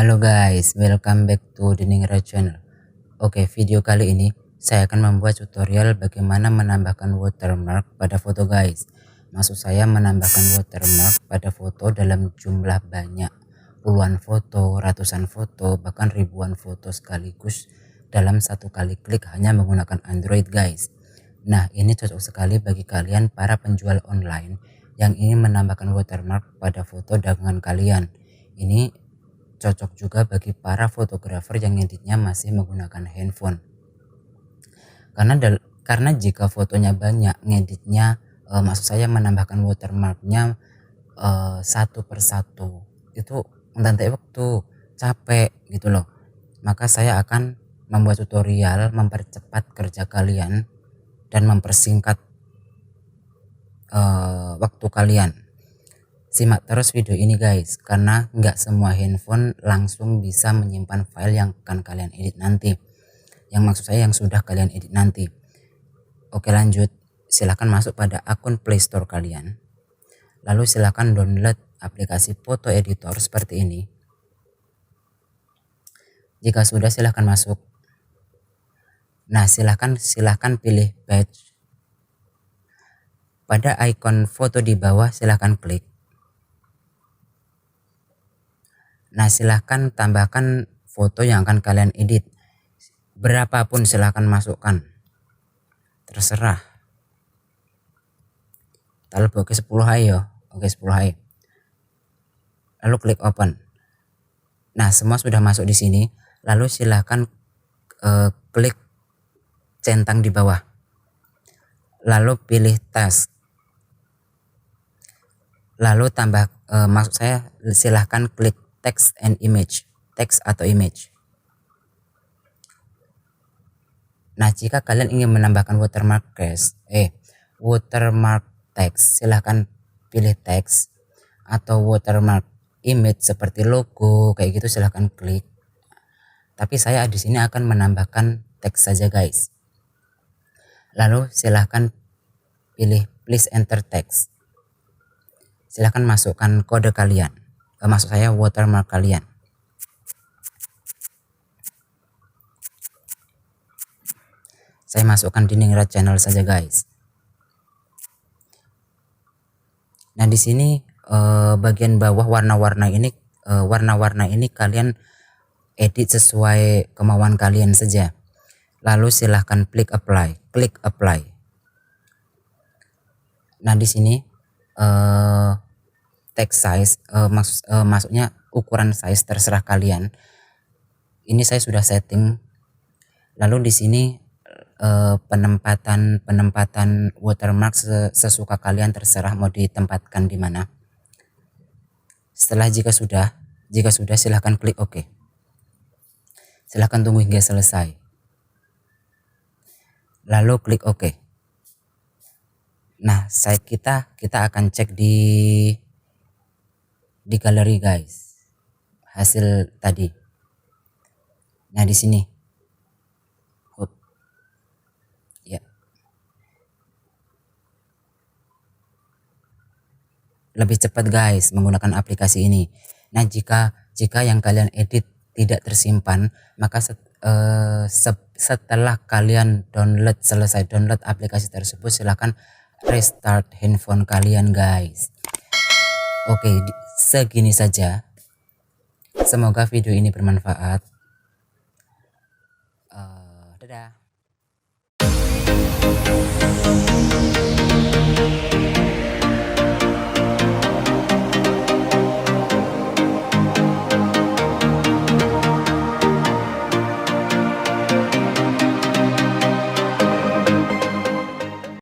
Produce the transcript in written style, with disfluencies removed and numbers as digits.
Halo guys, welcome back to the Ningra channel. Oke, video kali ini saya akan membuat tutorial bagaimana menambahkan watermark pada foto guys. Maksud saya menambahkan watermark pada foto dalam jumlah banyak, puluhan foto, ratusan foto, bahkan ribuan foto sekaligus dalam satu kali klik hanya menggunakan Android guys. Nah, ini cocok sekali bagi kalian para penjual online yang ingin menambahkan watermark pada foto dagangan kalian. Ini cocok juga bagi para fotografer yang ngeditnya masih menggunakan handphone. Karena jika fotonya banyak, ngeditnya maksud saya menambahkan watermarknya satu persatu itu menanti waktu, capek gitu loh. Maka saya akan membuat tutorial mempercepat kerja kalian dan mempersingkat waktu kalian. Simak terus video ini guys, karena nggak semua handphone langsung bisa menyimpan file yang akan kalian edit nanti. Yang maksud saya yang sudah kalian edit nanti. Oke, lanjut. Silahkan masuk pada akun Play Store kalian. Lalu silahkan download aplikasi foto editor seperti ini. Jika sudah, silahkan masuk. Nah, silahkan pilih batch. Pada icon foto di bawah silahkan klik. Nah, silahkan tambahkan foto yang akan kalian edit. Berapapun silahkan masukkan. Terserah. Taruh oke 10 ayo. Oke 10 ayo. Lalu klik open. Nah, semua sudah masuk di sini. Lalu silahkan klik centang di bawah. Lalu pilih task. Lalu maksud saya silahkan klik text and image, teks atau image. Nah, jika kalian ingin menambahkan watermark text, silahkan pilih teks, atau watermark image seperti logo kayak gitu silahkan klik. Tapi saya di sini akan menambahkan teks saja guys. Lalu silahkan pilih please enter text. Silahkan masukkan kode kalian. Maksud saya watermark kalian. Saya masukkan di Ningra channel saja guys. Nah, di sini bagian bawah warna-warna ini kalian edit sesuai kemauan kalian saja. Lalu silahkan klik apply. Nah, di sini text size maksudnya ukuran size terserah kalian. Ini saya sudah setting. Lalu di sini penempatan watermark sesuka kalian, terserah mau ditempatkan di mana. Setelah jika sudah silahkan klik OK. Silahkan tunggu hingga selesai. Lalu klik OK. Nah, kita akan cek di galeri guys, hasil tadi. Nah, di sini ya, lebih cepat guys menggunakan aplikasi ini. Nah, jika yang kalian edit tidak tersimpan, maka setelah kalian selesai download aplikasi tersebut, silahkan restart handphone kalian guys. Oke, segini saja. Semoga video ini bermanfaat. Dadah.